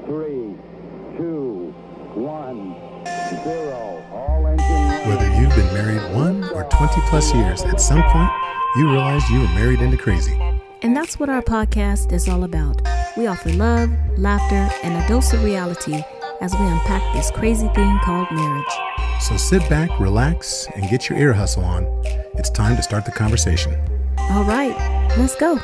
3, 2, 1, 0. All engine running. Whether you've been married 1 or 20 plus years, at some point, you realized you were married into crazy. And that's what our podcast is all about. We offer love, laughter, and a dose of reality as we unpack this crazy thing called marriage. So sit back, relax, and get your ear hustle on. It's time to start the conversation. All right, let's go.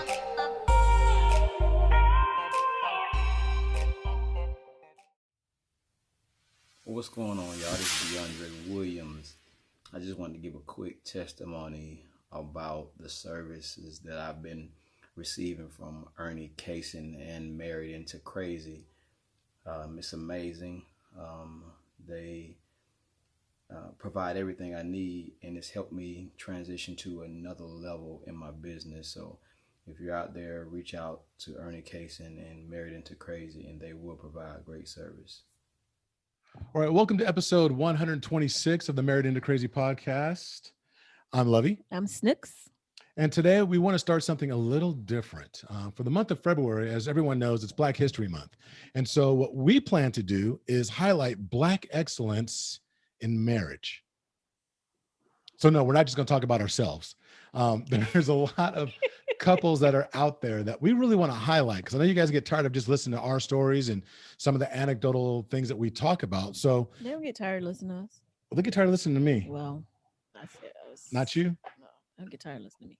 What's going on, y'all? This is DeAndre Williams. I just wanted to give a quick testimony about the services that I've been receiving from Ernie Kaysen and Married Into Crazy. It's amazing. They provide everything I need, and it's helped me transition to another level in my business. So if you're out there, reach out to Ernie Kaysen and Married Into Crazy, and they will provide great service. All right, welcome to episode 126 of the Married Into Crazy podcast. I'm Lovey. I'm Snooks. And today we want to start something a little different. For the month of February, as everyone knows, it's Black History Month. And so what we plan to do is highlight Black excellence in marriage. So no, we're not just going to talk about ourselves. There's a lot of couples that are out there that we really want to highlight, because I know you guys get tired of just listening to our stories and some of the anecdotal things that we talk about. So They don't get tired of listening to us. well, they get tired of listening to me. Well, Not you? No, I don't get tired of listening to me.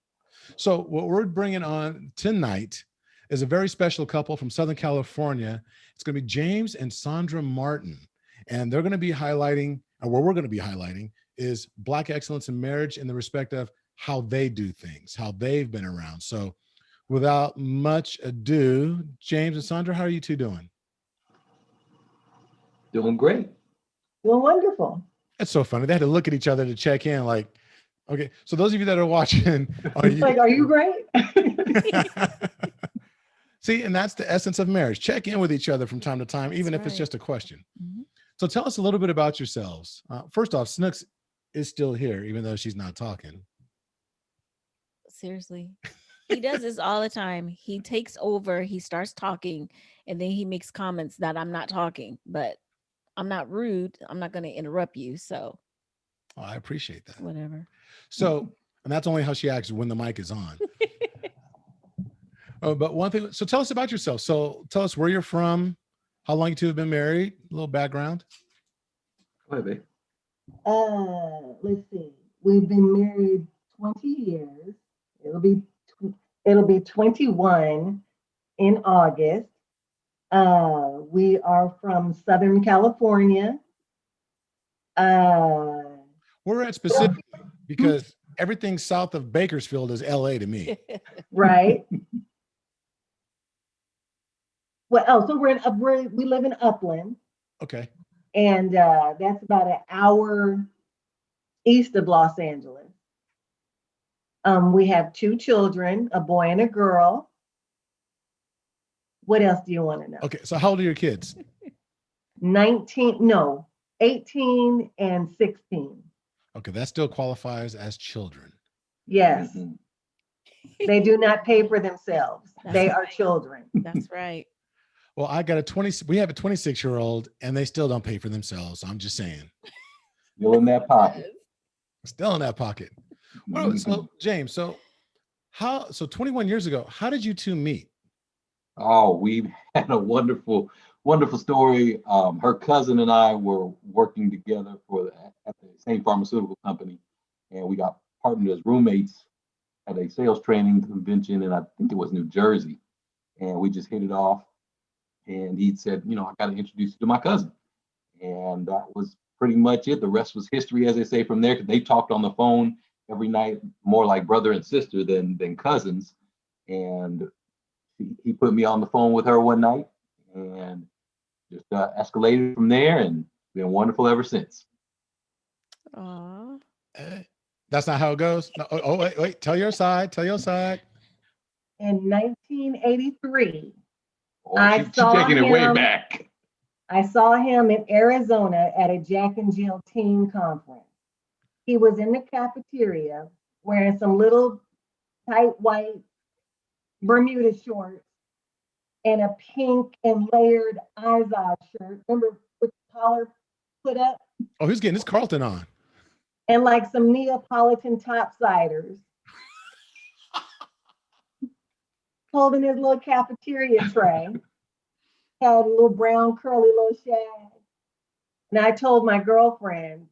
So what we're bringing on tonight is a very special couple from Southern California. It's going to be James and Sondra Martin. And they're going to be highlighting, or what we're going to be highlighting, is Black excellence in marriage in the respect of how they do things, how they've been around. So without much ado, James and Sondra, how are you two doing? Doing great. Well, wonderful. It's so funny. They had to look at each other to check in, like, okay. So those of you that are watching, Are you great? See, and that's the essence of marriage. Check in with each other from time to time, even That's if it's right. just a question. Mm-hmm. So tell us a little bit about yourselves. First off, Snooks is still here, even though she's not talking. Seriously. He does this all the time. He takes over, he starts talking, and then he makes comments that I'm not talking, but I'm not rude. I'm not going to interrupt you. So Oh, I appreciate that. whatever. So, and that's only how she acts when the mic is on. Oh, but one thing, so tell us about yourself. So tell us where you're from, how long you two have been married, a little background. Go ahead, babe. Let's see. We've been married 20 years. It'll be 21 in August. We are from Southern California. We're at specifically because everything south of Bakersfield is LA to me. Right. Well, so we live in Upland, Okay. and that's about an hour east of Los Angeles. We have 2 children, a boy and a girl. What else do you want to know? Okay. So how old are your kids? 18 and 16. Okay. That still qualifies as children. Yes, Mhm. they do not pay for themselves. That's They right. are children. That's right. Well, we have a 26-year-old and they still don't pay for themselves. So I'm just saying, Still in that pocket. still in that pocket. Well, so James, so 21 years ago, how did you two meet? Oh, we had a wonderful, wonderful story. Her cousin and I were working together at the same pharmaceutical company, and we got partnered as roommates at a sales training convention, and I think it was New Jersey. And we just hit it off. And he said, I got to introduce you to my cousin. And that was pretty much it. The rest was history, as they say, from there. 'Cause they talked on the phone every night, more like brother and sister than cousins. And he put me on the phone with her one night, and just escalated from there, and been wonderful ever since. Aw. That's not how it goes. No, wait. Tell your side. In 1983, Oh, she's taking it way back. I saw him in Arizona at a Jack and Jill teen conference. He was in the cafeteria wearing some little tight white Bermuda shorts and a pink and layered Izod shirt. Remember with the collar put up? Oh, he's getting his Carlton on. And like some Neapolitan topsiders. Holding his little cafeteria tray. Had a little brown curly little shag. And I told my girlfriend,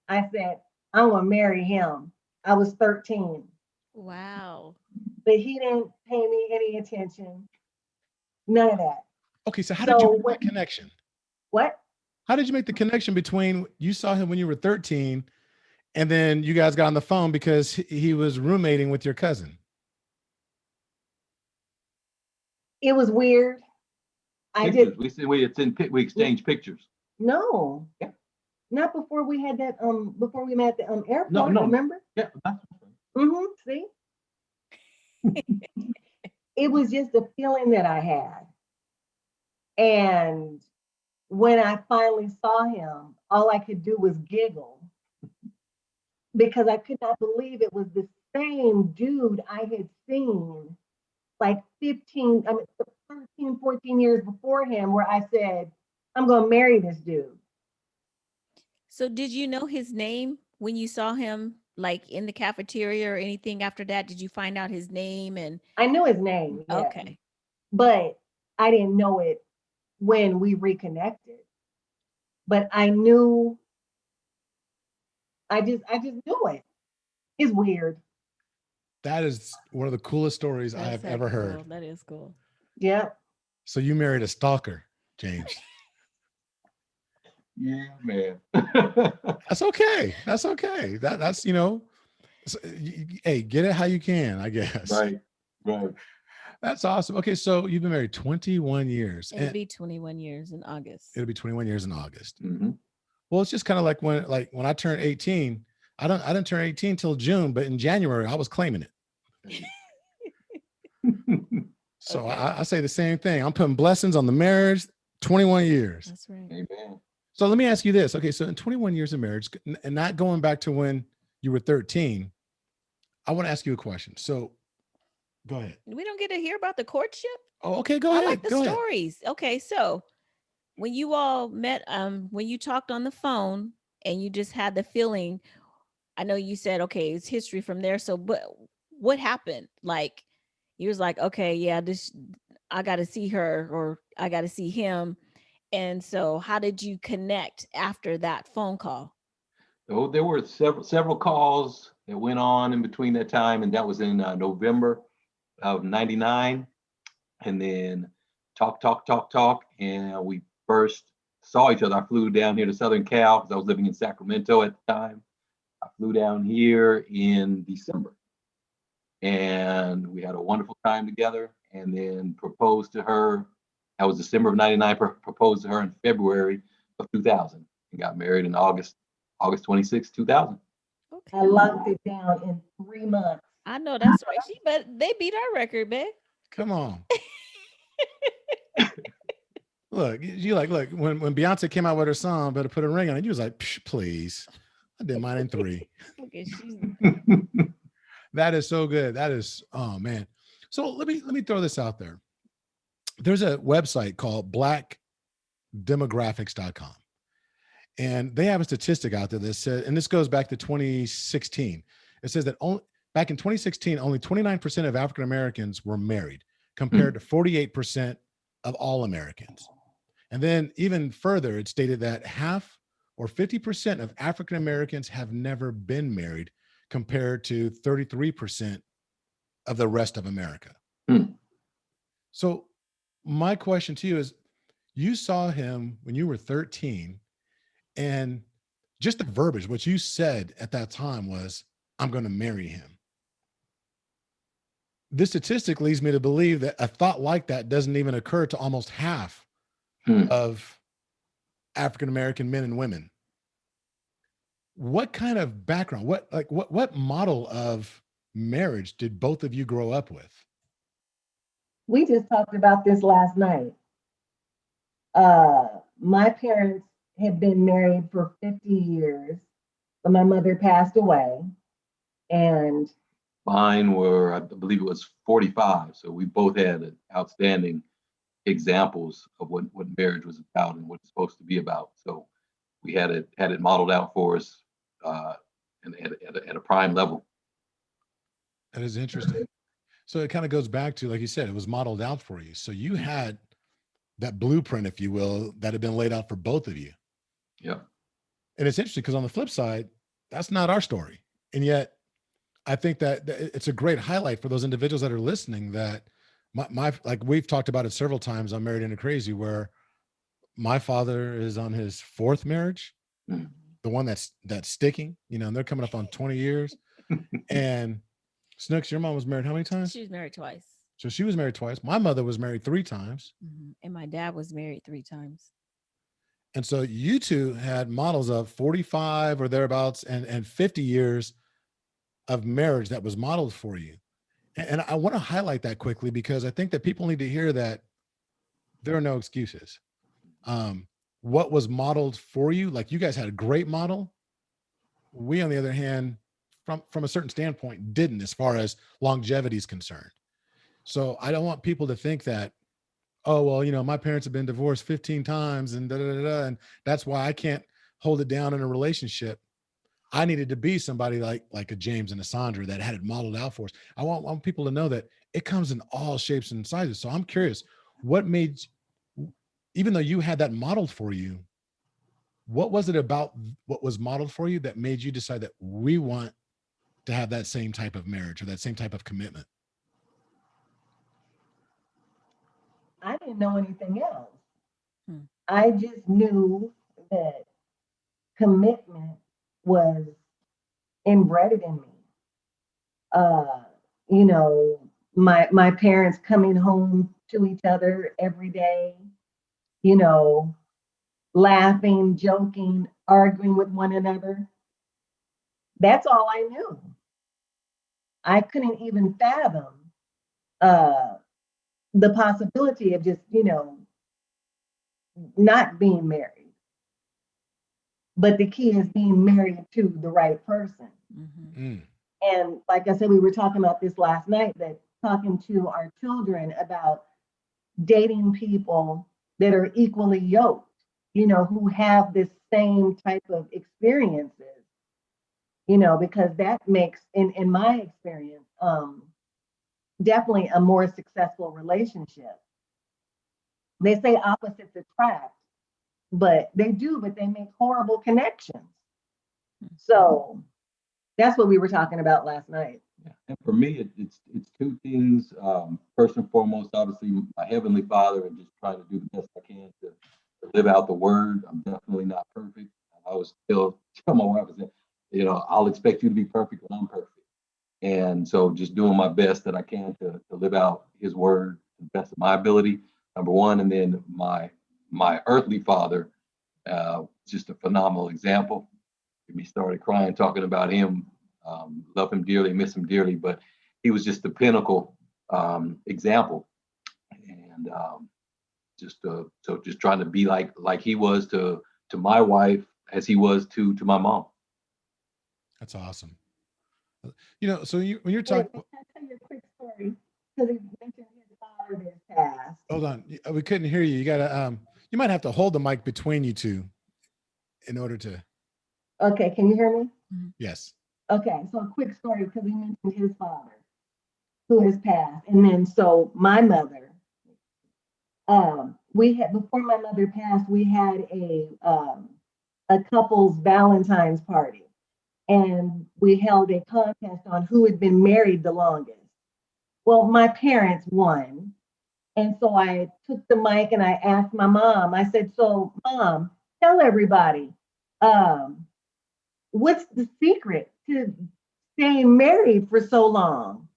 I said, I'm gonna marry him. I was 13. Wow. But he didn't pay me any attention. None of that. Okay, so how did you make that connection? What? How did you make the connection between you saw him when you were 13 and then you guys got on the phone because he was roommating with your cousin? It was weird. Pictures. We exchanged pictures. No. Yeah. Not before we had that before we met at the airport, No. remember? Yeah. See? It was just a feeling that I had. And when I finally saw him, all I could do was giggle because I could not believe it was the same dude I had seen like 13, 14 years before him, where I said, I'm going to marry this dude. So did you know his name when you saw him, like in the cafeteria or anything after that? Did you find out his name? And I knew his name. Yeah. okay. But I didn't know it when we reconnected. But I knew, I just knew it. It's weird. That is one of the coolest stories I have ever heard. That is cool. Yeah. So you married a stalker, James. Yeah, man. That's okay. That's okay. That's hey, get it how you can, I guess. Right. That's awesome. Okay, so you've been married 21 years. It'll be 21 years in August. It'll be 21 years in August. Mm-hmm. Well, it's just kind of like when I turned 18. I didn't turn 18 till June, but in January I was claiming it. So Okay. I say the same thing. I'm putting blessings on the marriage. 21 years. That's right. Amen. So let me ask you this. Okay, so in 21 years of marriage, and not going back to when you were 13, I want to ask you a question. So go ahead. We don't get to hear about the courtship. Oh, okay, go ahead. I like the Go ahead. stories. Okay, so when you all met, when you talked on the phone and you just had the feeling, I know you said, okay, it's history from there. So, but what happened? Like, you was like, okay, yeah, I got to see her or I got to see him. And so how did you connect after that phone call? So there were several calls that went on in between that time, and that was in November of '99. And then talk, and we first saw each other. I flew down here to Southern Cal because I was living in Sacramento at the time. I flew down here in December, and we had a wonderful time together. And then proposed to her. That was December of '99. Proposed to her in February of 2000, and got married in August 26, 2000. Okay. I locked it down in 3 months. I know that's right. But they beat our record, babe. Come on. Look, look, when Beyonce came out with her song, Better Put a Ring on it, you was like, please. I did mine in 3. Look at she's That is so good. That is, oh man. So let me throw this out there. There's a website called blackdemographics.com. And they have a statistic out there that said, and this goes back to 2016. It says that back in 2016, only 29% of African Americans were married, compared to 48% of all Americans. And then even further, it stated that half or 50% of African Americans have never been married, compared to 33% of the rest of America. So my question to you is, you saw him when you were 13, and just the verbiage, what you said at that time was, I'm going to marry him. This statistic leads me to believe that a thought like that doesn't even occur to almost half of African-American men and women. What kind of background, what model of marriage did both of you grow up with? We just talked about this last night. My parents had been married for 50 years, but my mother passed away. And Mine were, I believe it was 45. So we both had an outstanding examples of what marriage was about and what it's supposed to be about. So we had it modeled out for us and at a prime level. That is interesting. So it kind of goes back to, like you said, it was modeled out for you. So you had that blueprint, if you will, that had been laid out for both of you. Yeah. And it's interesting because on the flip side, that's not our story. And yet I think that it's a great highlight for those individuals that are listening that my like we've talked about it several times on Married into Crazy, where my father is on his fourth marriage, the one that's sticking, and they're coming up on 20 years. And Snooks, your mom was married how many times? She was married twice. So she was married twice. My mother was married 3 times. And my dad was married 3 times. And so you two had models of 45 or thereabouts and 50 years of marriage that was modeled for you. And I want to highlight that quickly because I think that people need to hear that there are no excuses. What was modeled for you, like you guys had a great model. We, on the other hand, from a certain standpoint, didn't, as far as longevity is concerned. So I don't want people to think that, oh, well, my parents have been divorced 15 times and and that's why I can't hold it down in a relationship. I needed to be somebody like a James and a Sondra that had it modeled out for us. I want people to know that it comes in all shapes and sizes. So I'm curious, what made, even though you had that modeled for you, what was it about what was modeled for you that made you decide that we want to have that same type of marriage or that same type of commitment? I didn't know anything else. I just knew that commitment was inbred in me. My parents coming home to each other every day, laughing, joking, arguing with one another. That's all I knew. I couldn't even fathom the possibility of just, not being married. But the key is being married to the right person. And like I said, we were talking about this last night, that talking to our children about dating people that are equally yoked, who have this same type of experiences, because that makes, in my experience, definitely a more successful relationship. They say opposites attract, but they make horrible connections. So that's what we were talking about last night. Yeah. And for me, it's 2 things. First and foremost, obviously, my Heavenly Father, and just trying to do the best I can to live out the word. I'm definitely not perfect. I always tell my wife, I'll expect you to be perfect when I'm perfect. And so just doing my best that I can to live out His word to the best of my ability, number one. And then my earthly father, just a phenomenal example. Get me started crying talking about him. Love him dearly, miss him dearly, but he was just the pinnacle example. And just trying to be like he was to my wife as he was to my mom. That's awesome. So when you're talking, can I tell you a quick story? Because he mentioned his father that passed. Hold on, we couldn't hear you. You gotta, you might have to hold the mic between you two in order to. Okay, can you hear me? Yes. Okay, so a quick story, because he mentioned his father who has passed. And then so my mother, before my mother passed, we had a couple's Valentine's party. And we held a contest on who had been married the longest. Well, my parents won. And so I took the mic and I asked my mom, I said, so Mom, tell everybody, what's the secret to staying married for so long?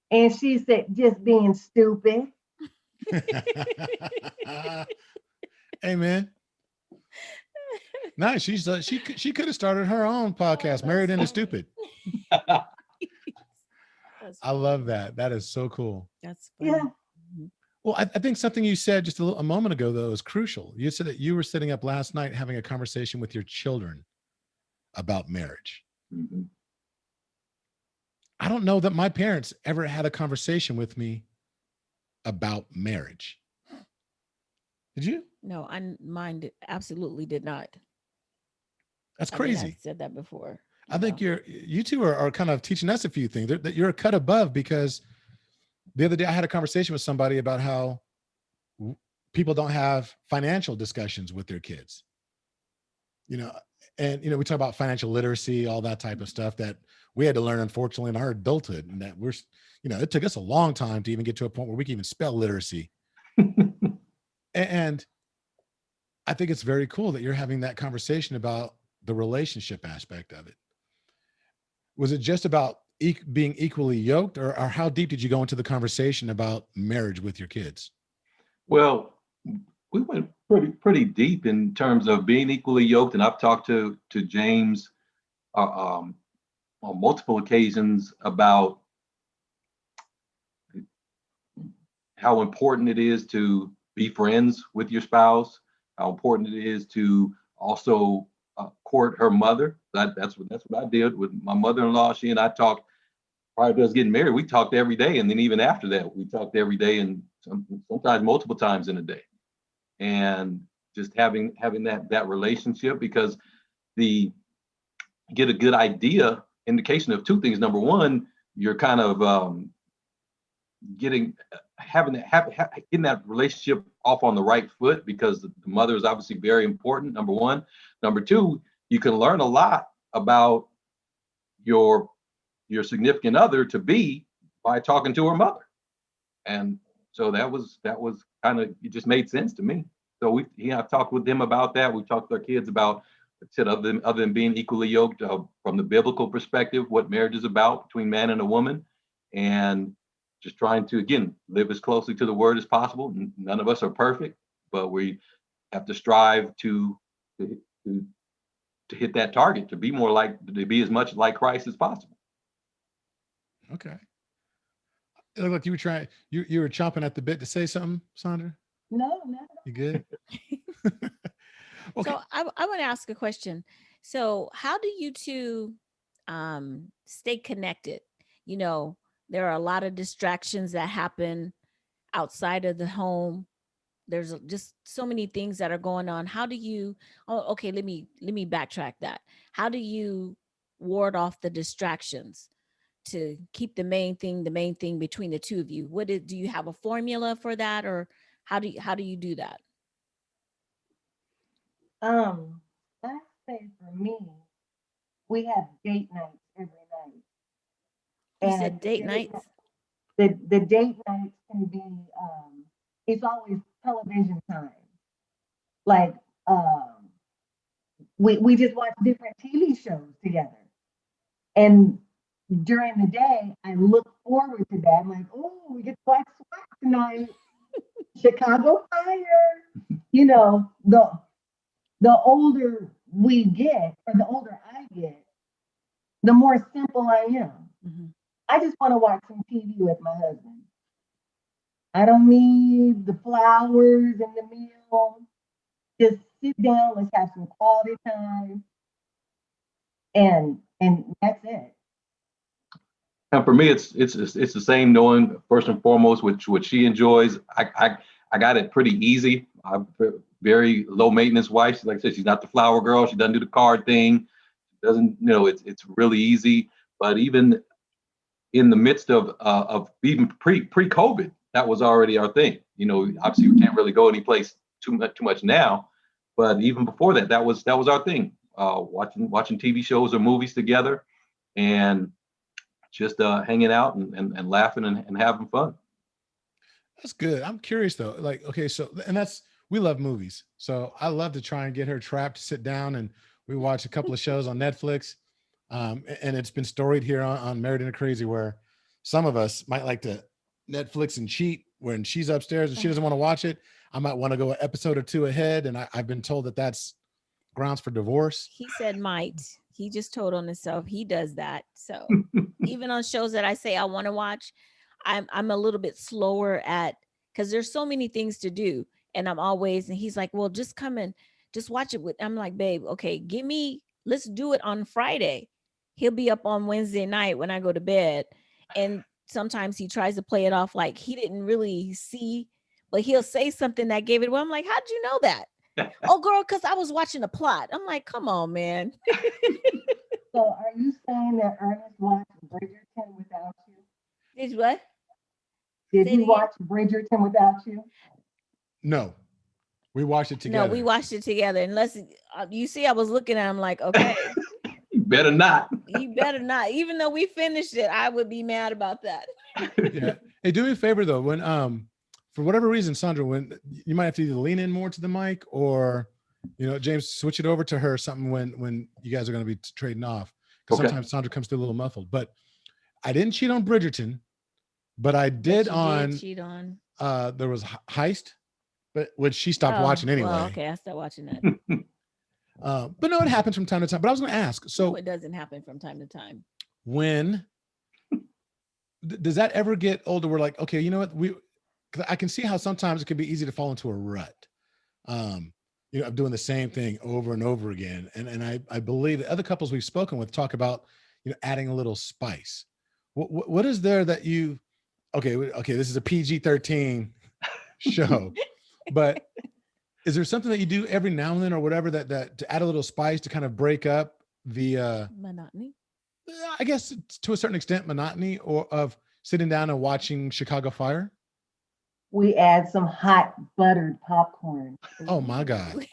And she said, just being stupid. Hey, man. Nice. She could have started her own podcast, Married into Stupid. I love that. That is so cool. That's funny. Yeah. Well, I think something you said just a moment ago, though, is crucial. You said that you were sitting up last night having a conversation with your children about marriage. I don't know that my parents ever had a conversation with me about marriage. Did you? No, absolutely did not. That's I think I crazy. said that before. I think No. you two are kind of teaching us a few things that you're a cut above, because the other day I had a conversation with somebody about how people don't have financial discussions with their kids, you know, and, we talk about financial literacy, all that type of stuff that we had to learn, unfortunately, in our adulthood. And that it took us a long time to even get to a point where we can even spell literacy. And I think it's very cool that you're having that conversation about the relationship aspect of it. Was it just about being equally yoked, or how deep did you go into the conversation about marriage with your kids? Well, we went pretty deep in terms of being equally yoked, and I've talked to James on multiple occasions about how important it is to be friends with your spouse, how important it is to also court her mother. That's what I did with my mother-in-law. She and I talked prior to us getting married. We talked every day, and then even after that, we talked every day, and sometimes multiple times in a day. And just having that relationship, because get a good indication of two things. Number one, you're kind of getting that relationship off on the right foot, because the mother is obviously very important. Number one. Number two, you can learn a lot about your significant other to be by talking to her mother. And so that was kind of, it just made sense to me. So I've talked with them about that. We talked with our kids about, other than being equally yoked, from the biblical perspective, what marriage is about between man and a woman, and just trying to, again, live as closely to the word as possible. None of us are perfect, but we have to strive to hit that target, to be as much like Christ as possible. Okay. It looked like you were you were chomping at the bit to say something, Sondra. No. You good? Okay. So I want to ask a question. So how do you two stay connected? There are a lot of distractions that happen outside of the home. There's just so many things that are going on. How do you, okay, let me backtrack that. How do you ward off the distractions to keep the main thing between the two of you? Do you have a formula for that, or how do you do that? I say for me, we have date nights every night. You said date nights? The date nights can be, it's always television time. Like, we just watch different TV shows together. And during the day, I look forward to that. I'm like, oh, we get to watch SWAT tonight. Chicago Fire. The older we get, or the older I get, the more simple I am. Mm-hmm. I just want to watch some TV with my husband. I don't need the flowers and the meal. Just sit down, let's have some quality time. And that's it. And for me, it's the same, knowing first and foremost what she enjoys. I got it pretty easy. I'm very low maintenance wife. Like I said, she's not the flower girl. She doesn't do the card thing. Doesn't, it's really easy. But even in the midst of even pre-COVID, that was already our thing. Obviously we can't really go any place too much now, but even before that, that was our thing. Watching TV shows or movies together, and just hanging out and laughing and having fun. That's good. I'm curious though. Like, okay, so, and we love movies. So I love to try and get her trapped to sit down, and we watch a couple of shows on Netflix. And it's been storied here on Married and Crazy, where some of us might like to Netflix and cheat when she's upstairs and she doesn't want to watch it. I might want to go an episode or two ahead. And I've been told that that's grounds for divorce. He said might. He just told on himself he does that. So even on shows that I say I want to watch, I'm a little bit slower because there's so many things to do. And and he's like, well, just come and just watch it I'm like, babe, okay, let's do it on Friday. He'll be up on Wednesday night when I go to bed. And sometimes he tries to play it off like he didn't really see but he'll say something that gave it away. I'm like, how'd you know that? Oh, girl, because I was watching the plot. I'm like, come on, man. So are you saying that Ernest watched Bridgerton without you? Did what? Did Say he it again? watch Bridgerton without you? No, we watched it together. No, we watched it together. Unless you see, I was looking at him like, okay, You better not. you better not. Even though we finished it, I would be mad about that. Yeah. Hey, do me a favor though. When for whatever reason, Sondra, when you might have to either lean in more to the mic or, James, switch it over to her something when you guys are going to be trading off. Because Okay. sometimes Sondra comes through a little muffled. But I didn't cheat on Bridgerton, but I did You on did cheat on. there was Heist, but which she stopped watching anyway. Well, okay, I stopped watching that. But no, it happens from time to time. But I was going to ask. So No, it doesn't happen from time to time. when does that ever get older? We're like, okay, you know what? Cause I can see how sometimes it can be easy to fall into a rut, of doing the same thing over and over again. And I believe that other couples we've spoken with talk about, adding a little spice. What is there that okay, this is a PG-13 show, but is there something that you do every now and then or whatever that to add a little spice to kind of break up the monotony? I guess to a certain extent monotony or of sitting down and watching Chicago Fire? We add some hot buttered popcorn. Oh my God.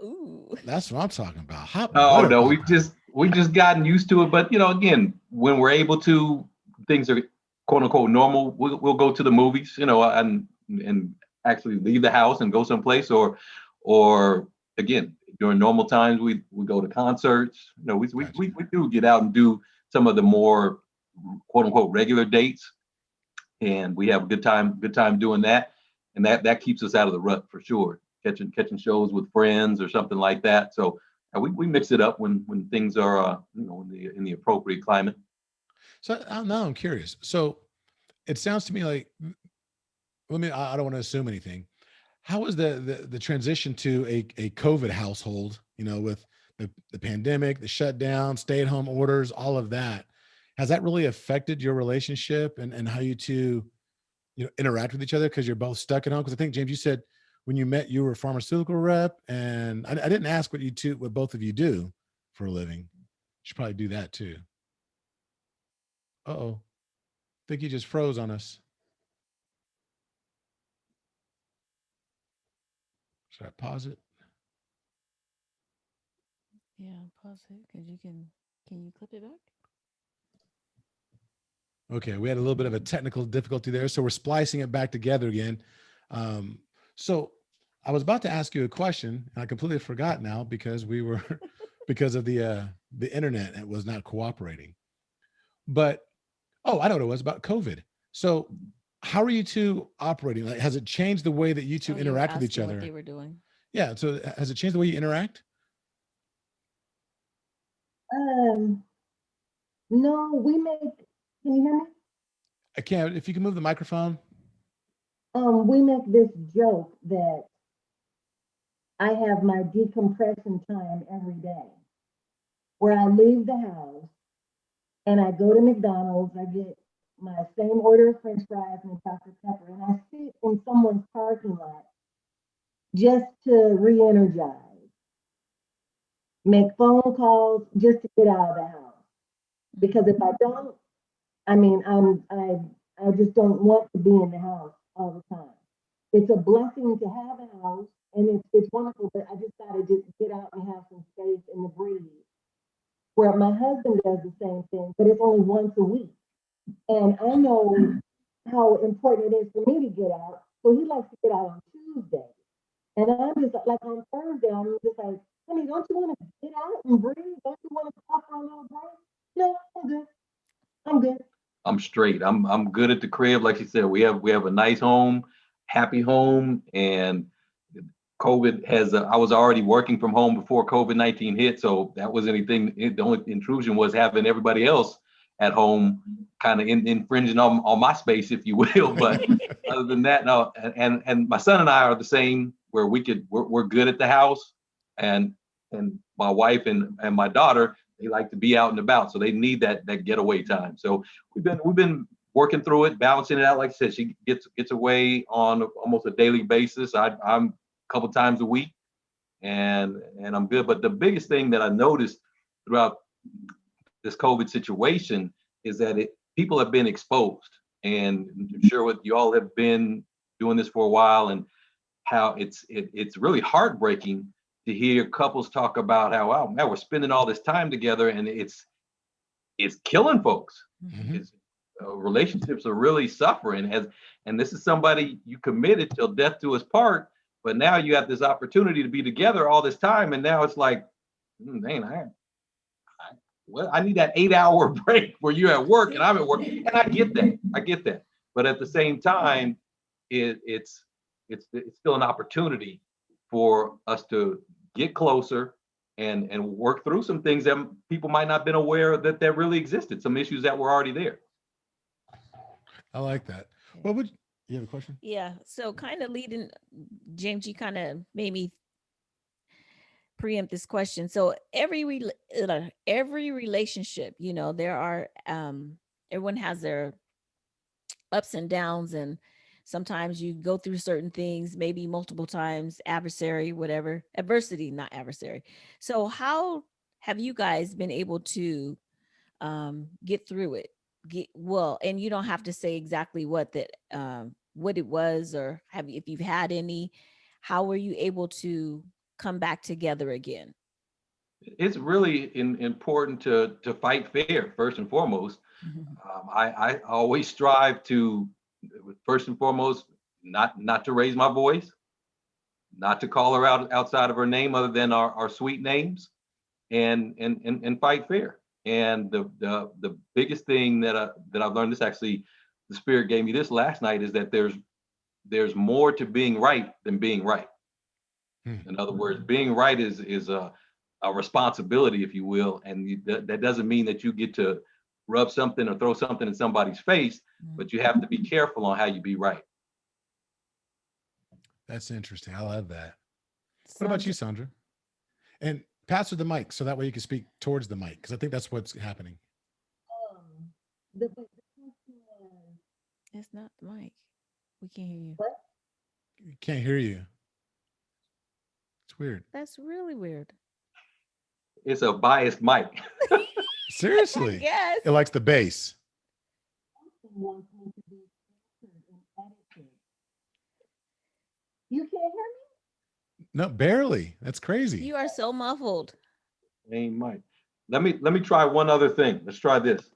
Ooh. That's what I'm talking about. Hot Oh butter no, popcorn. we've just gotten used to it. But again, when we're able to, things are quote unquote normal. We'll go to the movies, and actually leave the house and go someplace, or again during normal times we go to concerts. We do get out and do some of the more quote unquote regular dates, and we have a good time doing that, and that keeps us out of the rut for sure. Catching shows with friends or something like that. So we mix it up when things are in the appropriate climate. So now I'm curious. So it sounds to me like, I don't want to assume anything. How was the transition to a COVID household, with the pandemic, the shutdown, stay-at-home orders, all of that? Has that really affected your relationship and how you two, interact with each other because you're both stuck at home? Because I think, James, you said when you met, you were a pharmaceutical rep, and I didn't ask what both of you do for a living. You should probably do that too. Uh-oh. I think you just froze on us. Should I pause it? Yeah, pause it because can you clip it back? Okay, we had a little bit of a technical difficulty there, so we're splicing it back together again. So I was about to ask you a question, and I completely forgot now because because of the internet, it was not cooperating. But I know what it was about COVID. So how are you two operating? Like, has it changed the way that you two interact with each other? What they were doing. Yeah. So has it changed the way you interact? No, can you hear me? I can't. If you can move the microphone. We make this joke that I have my decompression time every day, where I leave the house and I go to McDonald's, I get my same order of French fries and Dr. Pepper, and I sit in someone's parking lot just to re-energize, make phone calls just to get out of the house. Because if I don't, I just don't want to be in the house all the time. It's a blessing to have a house, and it's wonderful, but I just gotta just get out and have some space and to breathe. Where my husband does the same thing, but it's only once a week. And I know how important it is for me to get out, so he likes to get out on Tuesday. And I'm just like on Thursday, I'm just like, honey, don't you want to get out and breathe? Don't you want to talk for a little break? No, I'm good. I'm straight. I'm good at the crib. Like you said, we have a nice home, happy home, and COVID I was already working from home before COVID-19 hit, so that was anything. The only intrusion was having everybody else at home, kind of infringing on my space, if you will. But other than that, no. And my son and I are the same, where we're good at the house, and my wife and my daughter, they like to be out and about, so they need that getaway time. So we've been working through it, balancing it out. Like I said, she gets away on almost a daily basis. I'm a couple times a week, and I'm good. But the biggest thing that I noticed throughout this COVID situation is that people have been exposed, and I'm sure what you all have been doing this for a while, and how it's really heartbreaking to hear couples talk about how, wow, man, we're spending all this time together, and it's killing folks. Relationships are really suffering, and this is somebody you committed till death do us part, but now you have this opportunity to be together all this time, and now it's like, dang, I need that 8-hour break where you're at work and I'm at work, and I get that. But at the same time, it's still an opportunity for us to get closer and work through some things that people might not have been aware that really existed, some issues that were already there. I like that. What would you have a question? Yeah. So kind of leading, James, you kind of made me preempt this question. So every relationship, you know, there are everyone has their ups and downs, and sometimes you go through certain things, maybe multiple times, adversary, whatever, adversity, not adversary. So how have you guys been able to get through it? And you don't have to say exactly what it was, or if you've had any, how were you able to come back together again? It's really important to fight fair, first and foremost. I always strive to, first and foremost, not to raise my voice, not to call her out outside of her name other than our sweet names, and fight fair. And the biggest thing that I've learned, this actually, the Spirit gave me this last night, is that there's more to being right than being right. In other words, being right is a responsibility, if you will, and that doesn't mean that you get to rub something or throw something in somebody's face, but you have to be careful on how you be right. That's interesting. I love that. What about you, Sondra? And pass her the mic so that way you can speak towards the mic, because I think that's what's happening. It's not the mic. We can't hear you. What? We can't hear you. It's weird. That's really weird. It's a biased mic. Seriously. Yes. It likes the bass. You can't hear me? No, barely. That's crazy. You are so muffled. Ain't Mike. Let me try one other thing. Let's try this.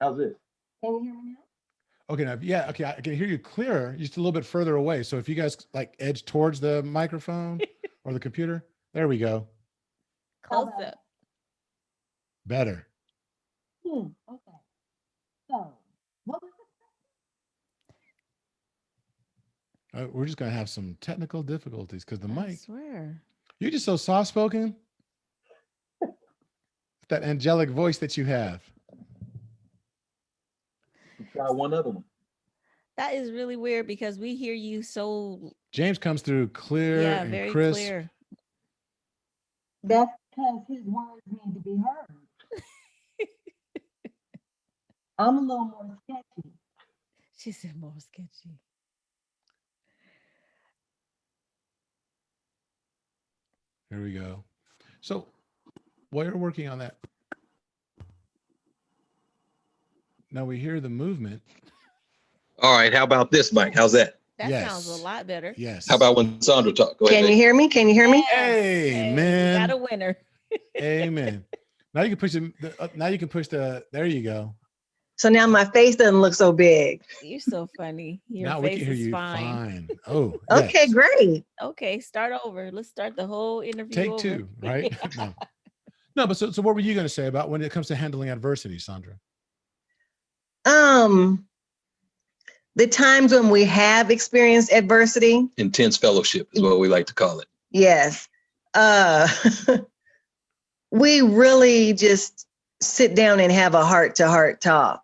How's this? Can you hear me now? Okay, now, yeah, okay, I can hear you clearer, just a little bit further away. So if you guys like edge towards the microphone or the computer, there we go. Close up. Better. Okay. So, what was We're just gonna have some technical difficulties because the I mic. swear. You're just so soft spoken. That angelic voice that you have. Try one other one. That is really weird because we hear you so, James comes through clear yeah, and very crisp. clear. That's because his words need to be heard. I'm a little more sketchy. She said more sketchy. Here we go. So while you're working on that, now we hear the movement. All right. How about this, Mike? How's that? That Yes. sounds a lot better. Yes. How about when Sondra talk? Go ahead. Can you hear me? Can you hear me? Amen. Got a winner. Amen. Now you can push the, there you go. So now my face doesn't look so big. You're so funny. Your Now we face can hear is you fine. fine. Oh, Okay, yes. great. Okay, start over. Let's start the whole interview Take over. two, right? No, but so what were you going to say about when it comes to handling adversity, Sondra? The times when we have experienced adversity, Intense fellowship is what we like to call it. yes. We really just sit down and have a heart-to-heart talk.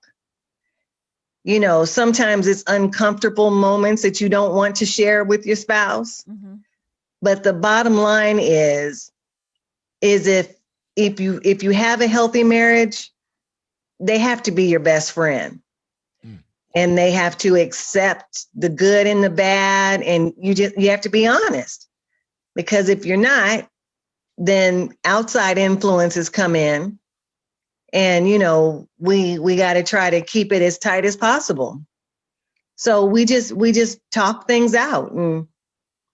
You know, sometimes it's uncomfortable moments that you don't want to share with your spouse. Mhm. But the bottom line is is if you have a healthy marriage, they have to be your best friend. And they have to accept the good and the bad, and you have to be honest. Because if you're not, then outside influences come in, and we got to try to keep it as tight as possible. So we just talk things out and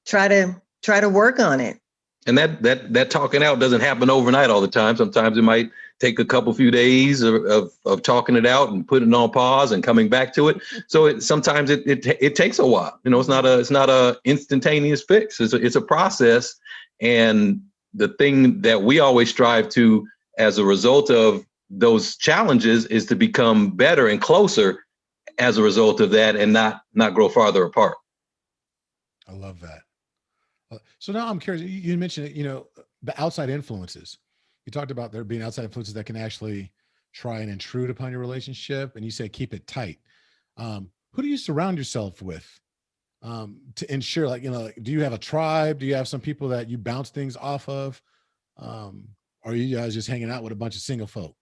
try to work on it. And that talking out doesn't happen overnight all the time. Sometimes it might take a few days of talking it out and putting it on pause and coming back to it. So sometimes it takes a while. It's not a instantaneous fix. It's a process. And the thing that we always strive to, as a result of those challenges, is to become better and closer as a result of that, and not grow farther apart. I love that. So now I'm curious, you mentioned, the outside influences. You talked about there being outside influences that can actually try and intrude upon your relationship. And you say, keep it tight. Who do you surround yourself with to ensure, do you have a tribe? Do you have some people that you bounce things off of? Or are you guys just hanging out with a bunch of single folk?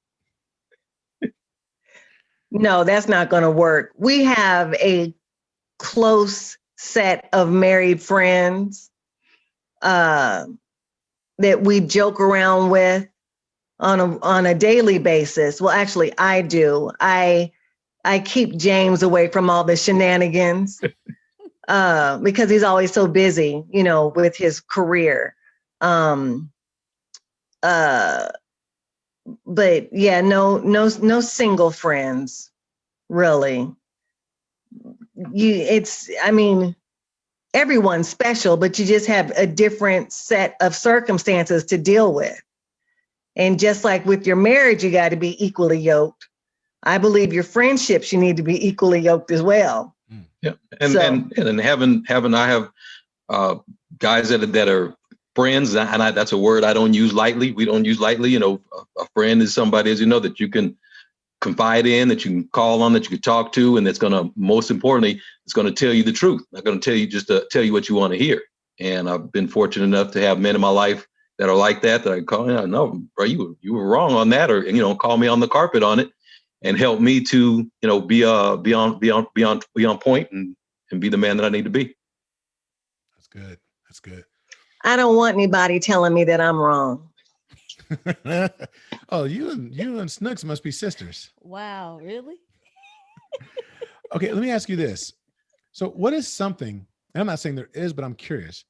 No, that's not going to work. We have a close set of married friends that we joke around with on a daily basis. Well, actually, I do. I keep James away from all the shenanigans because he's always so busy, with his career. But yeah, no single friends, really. Everyone's special, but you just have a different set of circumstances to deal with. And just like with your marriage, you got to be equally yoked. I believe your friendships, you need to be equally yoked as well. Yeah, and I have guys that are friends, and that's a word I don't use lightly. We don't use lightly. A friend is somebody, as that you can confide in, that you can call on, that you can talk to, and that's going to, most importantly, it's going to tell you the truth. Not going to tell you just to tell you what you want to hear. And I've been fortunate enough to have men in my life that are like that I call, no, bro, you were wrong on that, or call me on the carpet on it, and help me to be on point and be the man that I need to be. That's good. That's good. I don't want anybody telling me that I'm wrong. Oh, you and Snooks must be sisters. Wow, really? Okay, let me ask you this. So what is something, and I'm not saying there is, but I'm curious.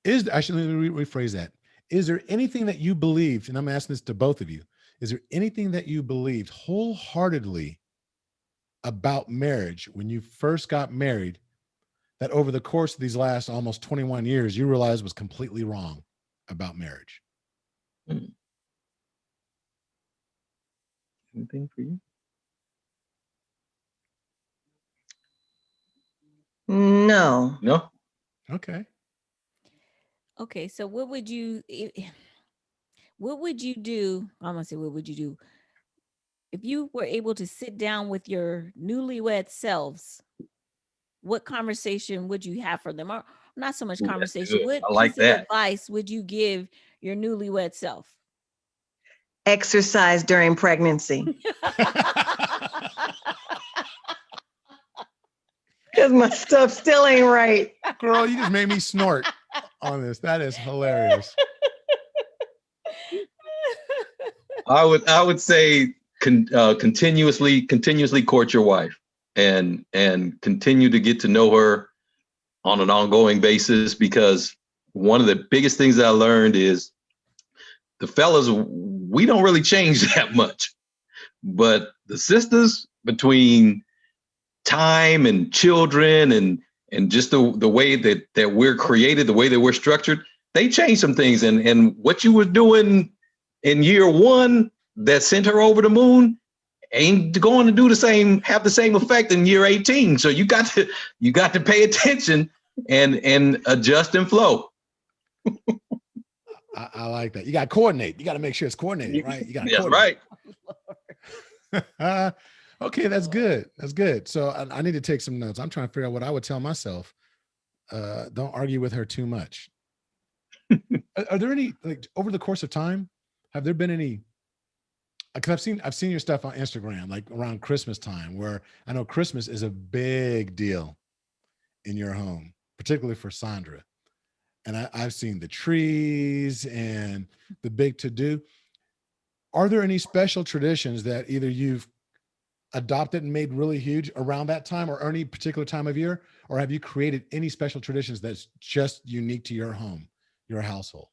Actually, let me rephrase that. Is there anything that you believed, and I'm asking this to both of you, is there anything that you believed wholeheartedly about marriage when you first got married that over the course of these last almost 21 years, you realized was completely wrong about marriage? Anything for you? No. Okay. Okay, so what would you do? I'm gonna say, what would you do if you were able to sit down with your newlywed selves? What conversation would you have for them? Or not so much conversation. What I like piece of that. advice would you give your newlywed self? Exercise during pregnancy. Because my stuff still ain't right. Girl, you just made me snort on this. That is hilarious. I would say continuously court your wife and continue to get to know her on an ongoing basis, because one of the biggest things that I learned is the fellas, we don't really change that much, but the sisters, between time and children and just the way that we're created, the way that we're structured, they change some things. And what you were doing in year one that sent her over the moon ain't going to have the same effect in year 18. So you got to pay attention and adjust and flow. I like that. You got to coordinate. You got to make sure it's coordinated, right? You got to coordinate. Right. Okay, that's good. That's good. So I need to take some notes. I'm trying to figure out what I would tell myself. Don't argue with her too much. Are there any, like, over the course of time, have there been any, because I've seen your stuff on Instagram, like around Christmas time, where I know Christmas is a big deal in your home, particularly for Sondra. And I've seen the trees and the big to-do. Are there any special traditions that either you've adopted and made really huge around that time or any particular time of year? Or have you created any special traditions that's just unique to your home, your household?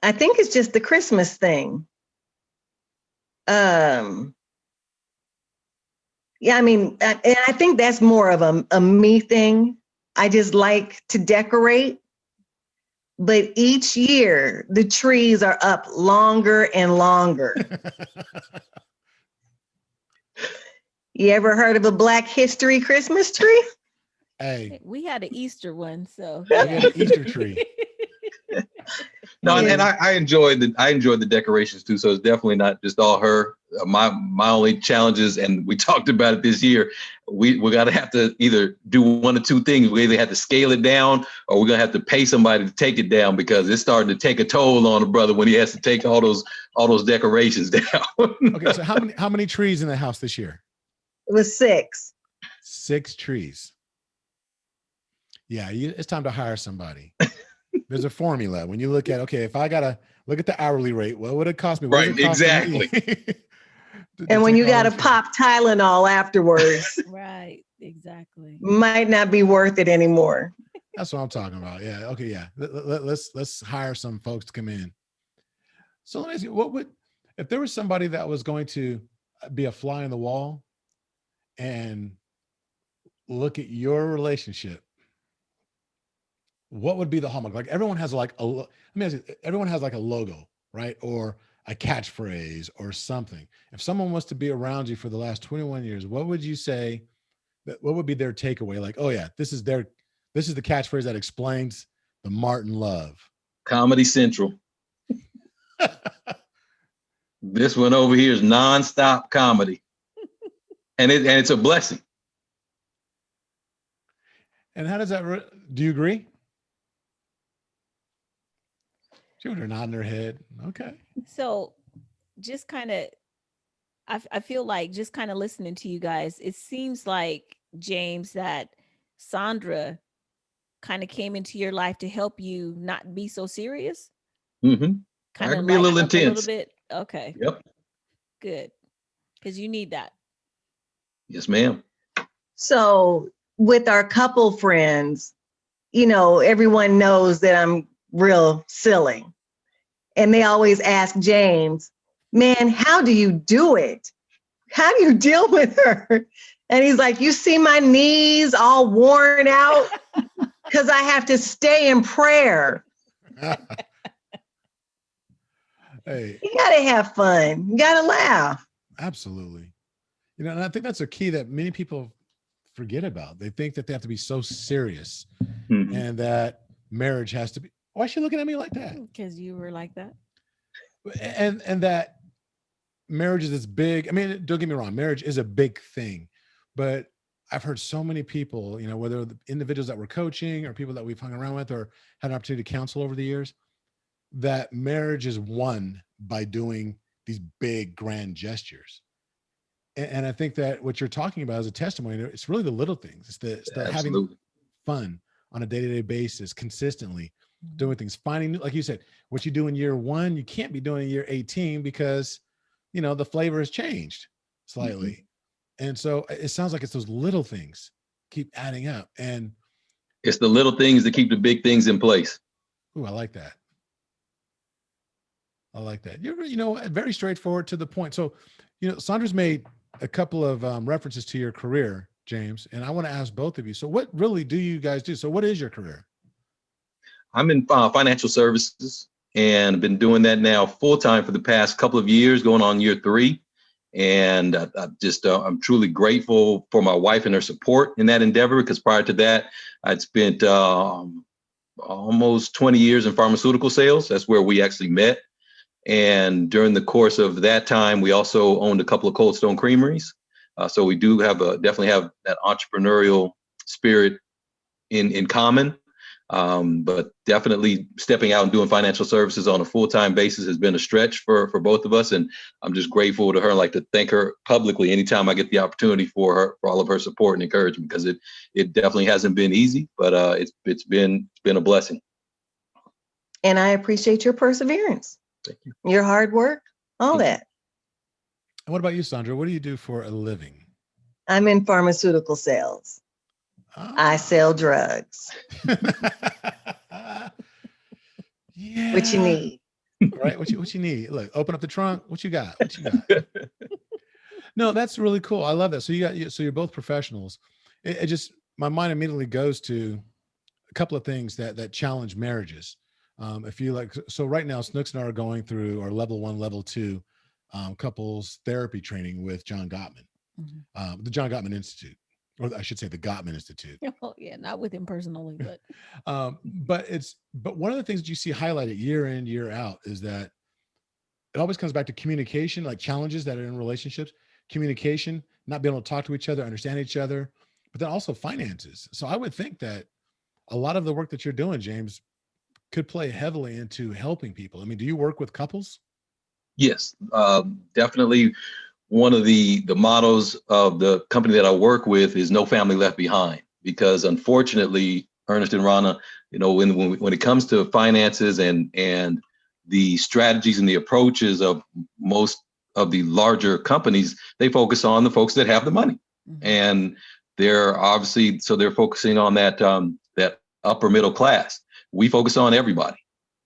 I think it's just the Christmas thing. Yeah, I mean, and I think that's more of a me thing. I just like to decorate, but each year the trees are up longer and longer. You ever heard of a Black History Christmas tree? Hey, We had an Easter one, so we had an Easter tree. No, Yeah. and I enjoyed the decorations too. So it's definitely not just all her. My only challenges, and we talked about it this year. We're gonna have to either do one or two things. We either have to scale it down, or we're gonna have to pay somebody to take it down, because it's starting to take a toll on a brother when he has to take all those decorations down. Okay, so how many trees in the house this year? It was 6. 6 trees. Yeah, it's time to hire somebody. There's a formula when you look at, okay, if I gotta look at the hourly rate, what would it cost me? What Right, does it cost exactly. me? And when you got to pop Tylenol afterwards, right, exactly. might not be worth it anymore. That's what I'm talking about. Yeah. Okay. Yeah. Let's hire some folks to come in. So let me ask you, if there was somebody that was going to be a fly on the wall and look at your relationship, what would be the hallmark? Like everyone has like everyone has like a logo, right? Or a catchphrase or something. If someone was to be around you for the last 21 years, what would you say what would be their takeaway? Like, oh yeah, this is the catchphrase that explains the Martin love. Comedy Central. This one over here is nonstop comedy. And it's a blessing. And how does that, do you agree? She would have nodding her head. Okay. So just kind of, I feel like just kind of listening to you guys, it seems like, James, that Sondra kind of came into your life to help you not be so serious. Mm-hmm. Kind I of can be a little lighten up intense. a little bit. Okay. Yep. Good. Because you need that. Yes, ma'am. So with our couple friends, everyone knows that I'm real silly. And they always ask James, man, how do you do it? How do you deal with her? And he's like, you see my knees all worn out because I have to stay in prayer. Hey, You got to have fun. You got to laugh. absolutely. And I think that's a key that many people forget about. They think that they have to be so serious Mhm. and that marriage has to be, why is she looking at me like that? Because you were like that. And that marriage is this big, I mean, don't get me wrong, marriage is a big thing, but I've heard so many people, whether the individuals that we're coaching or people that we've hung around with or had an opportunity to counsel over the years, that marriage is won by doing these big grand gestures. And I think that what you're talking about is a testimony. It's really the little things. It's the having Absolutely. fun on a day-to-day basis, consistently doing things, finding, like you said, what you do in year 1, you can't be doing in year 18 because, the flavor has changed slightly. And so it sounds like it's those little things keep adding up. And It's the little things that keep the big things in place. ooh, I like that. I like that. You're, very straightforward to the point. So, Sondra's made a couple of references to your career, James, and I want to ask both of you. So what really do you guys do? So what is your career? I'm in financial services and I've been doing that now full time for the past couple of years, going on year 3. And I'm truly grateful for my wife and her support in that endeavor, because prior to that, I'd spent almost 20 years in pharmaceutical sales. That's where we actually met. And during the course of that time, we also owned a couple of Cold Stone creameries. So we do definitely have that entrepreneurial spirit in common. But definitely stepping out and doing financial services on a full-time basis has been a stretch for both of us. And I'm just grateful to her. I'd like to thank her publicly anytime I get the opportunity for her, for all of her support and encouragement, because it definitely hasn't been easy, but it's been a blessing. And I appreciate your perseverance, Thank you. your hard work, all Thank you. that. And what about you, Sondra? What do you do for a living? I'm in pharmaceutical sales. I sell drugs. Yeah. What you need? Right? What you need? Look, open up the trunk. What you got? What you got? No, that's really cool. I love that. So you're both professionals. It just, my mind immediately goes to a couple of things that challenge marriages. If you like, so right now, Snooks and I are going through our level 1, level 2 couples therapy training with John Gottman, the John Gottman Institute, or I should say the Gottman Institute. Oh yeah, not with him personally, but but one of the things that you see highlighted year in, year out is that it always comes back to communication, like challenges that are in relationships, communication, not being able to talk to each other, understand each other, but then also finances. So I would think that a lot of the work that you're doing, James, could play heavily into helping people. I mean, do you work with couples? Yes, definitely. One of the mottos of the company that I work with is "No Family Left Behind," because unfortunately, Ernest and Rana, when it comes to finances and the strategies and the approaches of most of the larger companies, they focus on the folks that have the money, and they're focusing on that upper middle class. We focus on everybody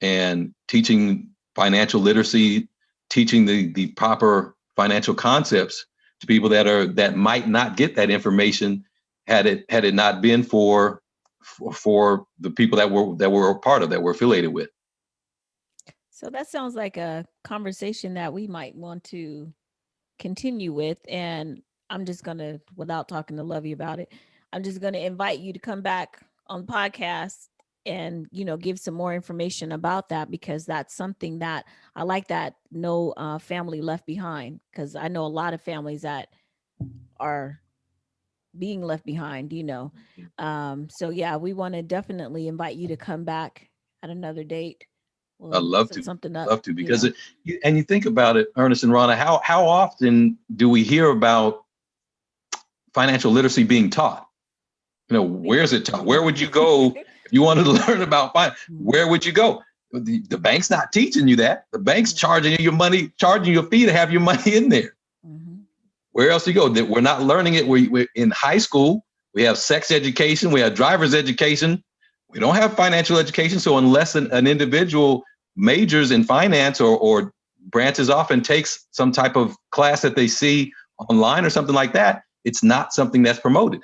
and teaching financial literacy, teaching the proper financial concepts to people that might not get that information had it not been for the people that were a part of, that were affiliated with. so that sounds like a conversation that we might want to continue with. And I'm just gonna, without talking to Lovey about it, I'm just gonna invite you to come back on the podcast and give some more information about that, because that's something that I like, that no family left behind, because I know a lot of families that are being left behind, so yeah, we want to definitely invite you to come back at another date. I'd love to. Something up, love to, because and you think about it, Ernest and Rana, how often do we hear about financial literacy being taught? Where's it taught? Where would you go if you wanted to learn about finance? Where would you go? The bank's not teaching you that. The bank's charging you your money, charging you a fee to have your money in there. Where else do you go? That we're not learning it. We're in high school. We have sex education. We have driver's education. We don't have financial education. So unless an individual majors in finance or branches off and takes some type of class that they see online or something like that, it's not something that's promoted.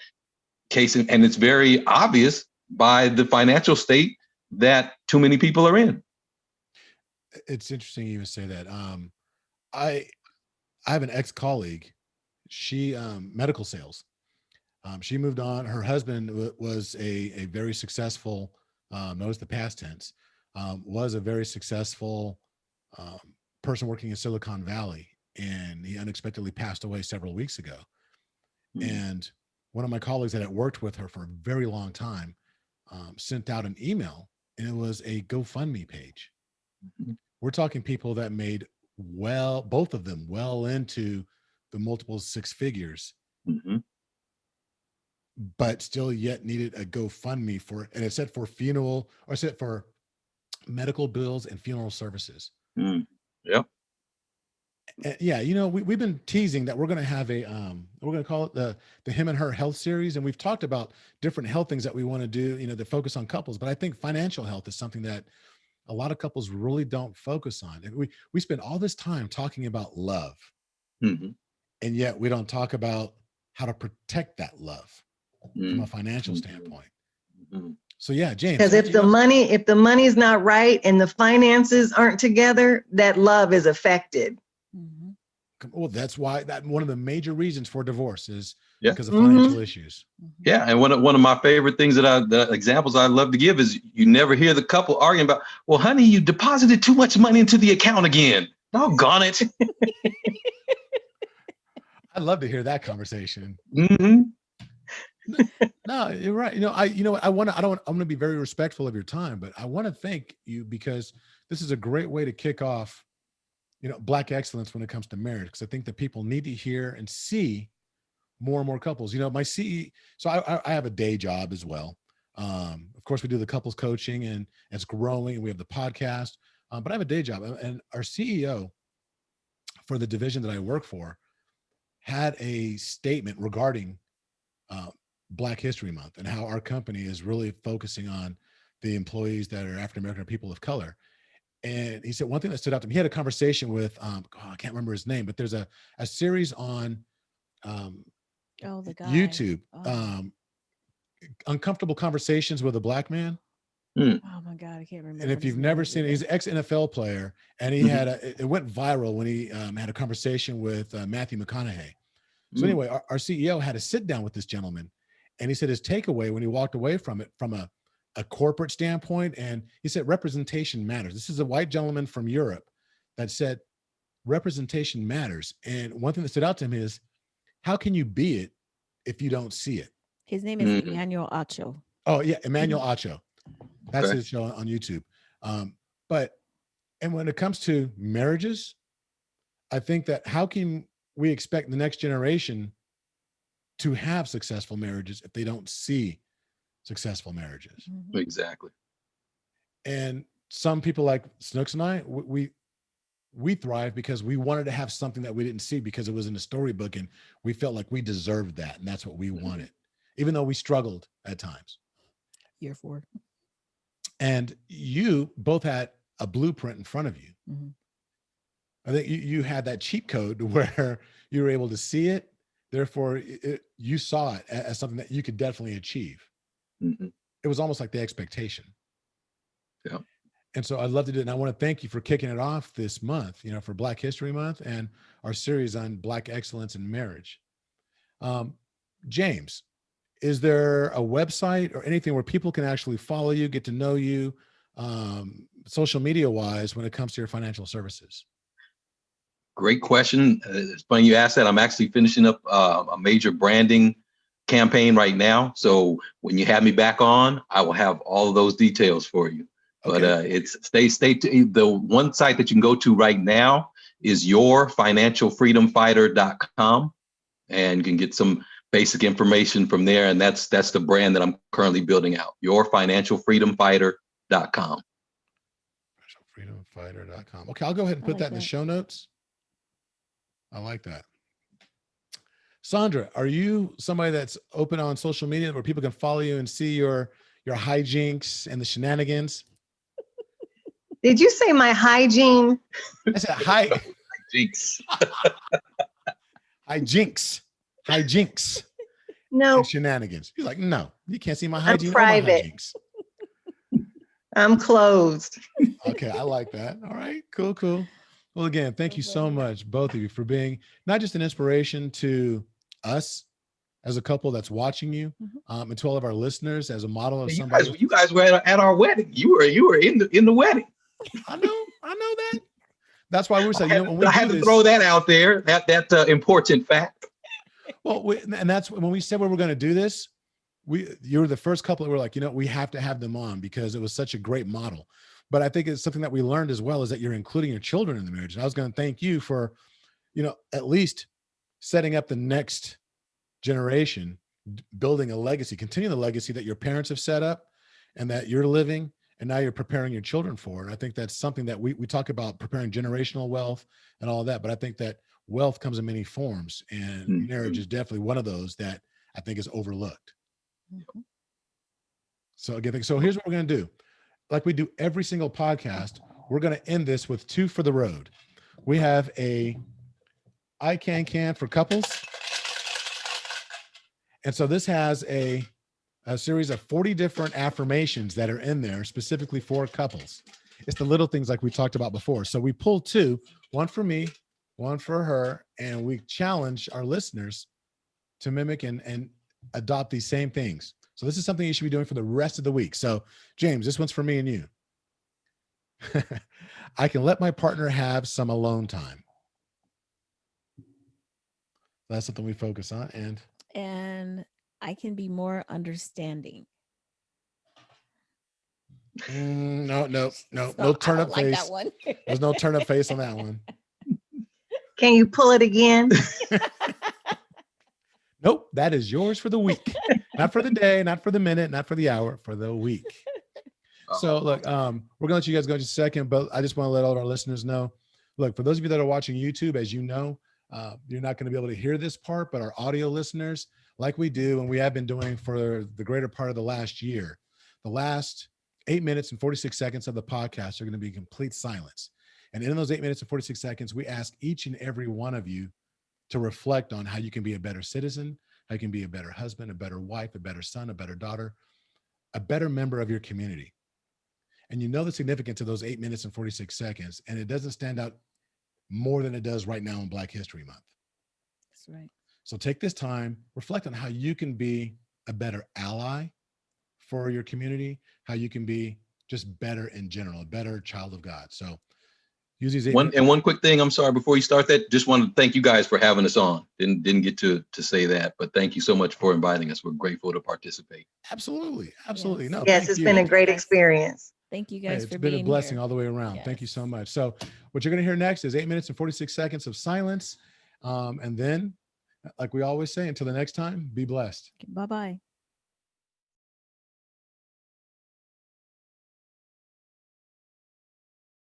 And it's very obvious by the financial state that too many people are in. It's interesting you even say that. I have an ex-colleague. She medical sales. She moved on. Her husband was a very successful, notice the past tense, was a very successful person working in Silicon Valley, and he unexpectedly passed away several weeks ago. And one of my colleagues that had worked with her for a very long time sent out an email, and it was a GoFundMe page. We're talking people that made both of them well into the multiple six figures, but still yet needed a GoFundMe and it said for funeral, or said for medical bills and funeral services. Yep. Yeah, we've been teasing that we're going to have we're going to call it the Him and Her Health Series, and we've talked about different health things that we want to do, that focus on couples. But I think financial health is something that a lot of couples really don't focus on. And we spend all this time talking about love, and yet we don't talk about how to protect that love from a financial standpoint. So yeah, James. Because if the money's not right and the finances aren't together, that love is affected. Well, that's why one of the major reasons for divorce is because of financial issues. Yeah, and one of my favorite things the examples I love to give is you never hear the couple arguing about, well, honey, you deposited too much money into the account again. Doggone it. I'd love to hear that conversation. No, you're right. I'm going to be very respectful of your time, but I want to thank you because this is a great way to kick off, Black excellence when it comes to marriage. Because I think that people need to hear and see more and more couples. My CE, so I have a day job as well. Of course, we do the couples coaching and it's growing. And we have the podcast, but I have a day job. And our CEO for the division that I work for had a statement regarding Black History Month and how our company is really focusing on the employees that are African American or people of color. And he said one thing that stood out to me. He had a conversation with I can't remember his name, but there's a series on the guy. YouTube, Uncomfortable Conversations with a Black Man. Oh my God, I can't remember. And if you've never seen it, he's an ex-NFL player, and he had it went viral when he had a conversation with Matthew McConaughey. So anyway, our CEO had to sit down with this gentleman, and he said his takeaway when he walked away from it, from a corporate standpoint, and he said representation matters. This is a white gentleman from Europe that said representation matters. And one thing that stood out to him is, how can you be it if you don't see it? His name is Emmanuel Acho. Oh yeah, Emmanuel Acho. That's his show on YouTube. And when it comes to marriages, I think that how can we expect the next generation to have successful marriages if they don't see successful marriages? Exactly. And some people like Snooks and I, we thrive because we wanted to have something that we didn't see because it was in the storybook and we felt like we deserved that. And that's what we wanted, even though we struggled at times. Year 4. And you both had a blueprint in front of you. I think you had that cheat code where you were able to see it. Therefore, you saw it as something that you could definitely achieve. It was almost like the expectation. Yeah. And so I'd love to do it. And I want to thank you for kicking it off this month, for Black History Month and our series on Black excellence in marriage. James, is there a website or anything where people can actually follow you, get to know you, social media wise, when it comes to your financial services? Great question. It's funny you asked that. I'm actually finishing up a major branding campaign right now. So when you have me back on, I will have all of those details for you. Okay. But it's stay tuned. The one site that you can go to right now is yourfinancialfreedomfighter.com, and you can get some basic information from there. And that's the brand that I'm currently building out. Yourfinancialfreedomfighter.com. Freedomfighter.com. Okay, I'll go ahead and put that in the show notes. I like that. Sondra, are you somebody that's open on social media where people can follow you and see your hijinks and the shenanigans? Did you say my hygiene? I said Jinx. Hijinks. No. And shenanigans. He's like, no, you can't see my hygiene. I'm private. Or my hijinks. I'm closed. Okay, I like that. All right, cool. Well, again, thank you so much, both of you, for being not just an inspiration to us as a couple that's watching you, and to all of our listeners as a model of somebody. You guys were at our wedding. You were in the wedding. I know that. That's why we're saying, when we I had to throw that out there. That important fact. Well, and that's when we said we were going to do this. You were the first couple that were like, we have to have them on because it was such a great model. But I think it's something that we learned as well is that you're including your children in the marriage. And I was going to thank you for, at least setting up the next generation, building a legacy, continuing the legacy that your parents have set up and that you're living, and now you're preparing your children for. And I think that's something that we talk about, preparing generational wealth and all that. But I think that wealth comes in many forms, and marriage is definitely one of those that I think is overlooked. So again, so here's what we're going to do. Like we do every single podcast, we're going to end this with 2 for the road. We have a I Can for couples. And so this has a series of 40 different affirmations that are in there specifically for couples. It's the little things like we talked about before. So we pulled 2, one for me, one for her, and we challenge our listeners to mimic and adopt these same things. So this is something you should be doing for the rest of the week. So James, this one's for me and you. I can let my partner have some alone time. That's something we focus on. And I can be more understanding. No So I turnip don't like face. that one. There's no turnip face on that one. Can you pull it again? Nope, that is yours for the week. Not for the day, not for the minute, not for the hour, for the week. So look, we're gonna let you guys go in just a second, but I just want to let all our listeners know. Look, for those of you that are watching YouTube, as you know, you're not going to be able to hear this part, but our audio listeners, like we do, and we have been doing for the greater part of the last year, the last 8 minutes and 46 seconds of the podcast are going to be complete silence. And in those 8 minutes and 46 seconds, we ask each and every one of you to reflect on how you can be a better citizen, how you can be a better husband, a better wife, a better son, a better daughter, a better member of your community. And you know the significance of those 8 minutes and 46 seconds, and it doesn't stand out more than it does right now in Black History Month. That's right. So take this time, reflect on how you can be a better ally for your community, how you can be just better in general, a better child of God. So use these 8 minutes. One quick thing, I'm sorry, before you start that, just want to thank you guys for having us on. Didn't get to say that, but thank you so much for inviting us. We're grateful to participate. Absolutely. Yes. No, Yes, thank it's you. been a great experience. Thank you Hey, guys it's for been being a blessing here. all the way around. Thank you so much. So what you're going to hear next is 8 minutes and 46 seconds of silence. And then, like we always say, until the next time, be blessed. Bye-bye.